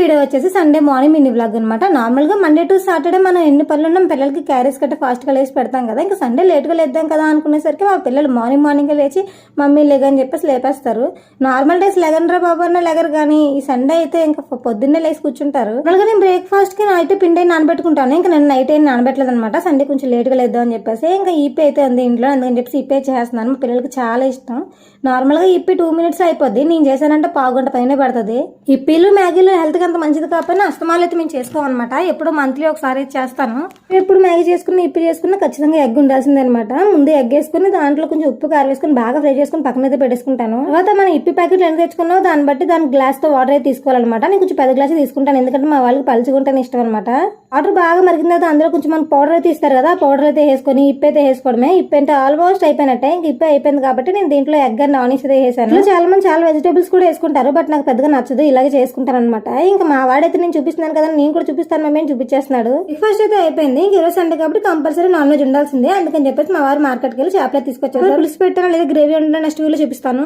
Video వచ్చేసి Sunday morning mini vlog అనమాట. Normal గా మండే టు సాటర్డే మనం ఎన్ని పనులు ఉన్నాం పిల్లలకి క్యారేజ్ కట్ట ఫాస్ట్ గా లేచి పెడతాం కదా. ఇంకా సండే లేట్ గా లేద్దాం కదా అనుకునేసరికి మా పిల్లలు మార్నింగ్ లేచి మమ్మీ లేగని చెప్పేసి లేపేస్తారు. నార్మల్ డేస్ లెగనరా బాబు అన్న లెగరు, కానీ ఈ సండే అయితే ఇంకా పొద్దున్నే లేచి కూర్చుంటారు. అలాగే నేను బ్రేక్ఫాస్ట్ కి నైట్ పిండి నానబెట్టుకుంటాను. ఇంకా నేను నైట్ ఏం నానబెట్టలేదు అనమాట. సండే కొంచెం లేట్ గా లేద్దాం అని చెప్పేసి ఇంకా ఈపీ అయితే ఉంది ఇంట్లో, అందుకని చెప్పేసి ఈపీ చేస్తున్నాను. మా పిల్లలకి చాలా ఇష్టం. నార్మల్ గా ఈపీ 2 minutes అయిపోద్ది, నేను చేశానంటే పావుగంట పైన పడుతుంది. ఇప్పీలు మ్యాగీలు హెల్త్ కి అంత మంచిది కాకపోయినా అస్తమాలు అయితే మేము చేసుకోమన్నమాట. ఎప్పుడు మంత్లీ ఒకసారి చేస్తాను. ఎప్పుడు మ్యాగీ చేసుకుని ఇప్పి చేసుకున్నా ఖచ్చితంగా ఎగ్ ఉండాల్సిందే అనమాట. ముందు ఎగ్ వేసుకుని దాంట్లో కొంచెం ఉప్పు కారం వేసుకుని బాగా ఫ్రై చేసుకుని పక్కన అయితే పెట్టేసుకుంటాను. తర్వాత మనం ఇప్పి ప్యాకెట్లు ఎంత తెచ్చుకున్నావు దాన్ని బట్టి దాని గ్లాస్ తో వాటర్ అయితే తీసుకోవాలన్నమాట. నేను కొంచెం పెద్ద గ్లాస్ తీసుకుంటాను, ఎందుకంటే మా వాళ్ళకి పలుచుకుంటాను ఇష్టం అనమాట. వాటర్ బాగా మరిగిన తర్వాత అందులో కొంచెం మనకు పౌడర్ అయితే ఇస్తారు కదా, ఆ పౌడర్ అయితే వేసుకొని ఇప్పి అయితే వేసుకోవడమే. ఇప్పి అంటే ఆల్మోస్ట్ అయిపోయినట్టే, ఇంక ఇప్పి అయిపోయింది కాబట్టి నేను దీంట్లో ఎగ్ అండ్ ఆనియన్స్ అయితే వేసాను. చాలా మంది చాలా వెజిటేబుల్స్ కూడా వేసుకుంటారు, బట్ నాకు పెద్దగా నచ్చదు, ఇలాగే చేసుకుంటారు అనమాట. ఇంకా మా వాడైతే నేను చూపిస్తున్నాను కదా, నేను కూడా చూపిస్తాను మమ్మీ అని చూపించేస్తున్నాడు. బ్రేక్ఫాస్ట్ అయితే అయిపోయింది. ఇంక ఈరోజు సండే కాబట్టి కంపల్సరీ నాన్ వెజ్ ఉండాల్సిందే, అందుకని చెప్పేసి మా వారు మార్కెట్కి వెళ్ళి చేపలు తీసుకొచ్చారు. పులుసు పెట్టాను లేదా గ్రేవీ ఉంటే నెక్స్ట్ వీడియోలో చూపిస్తాను.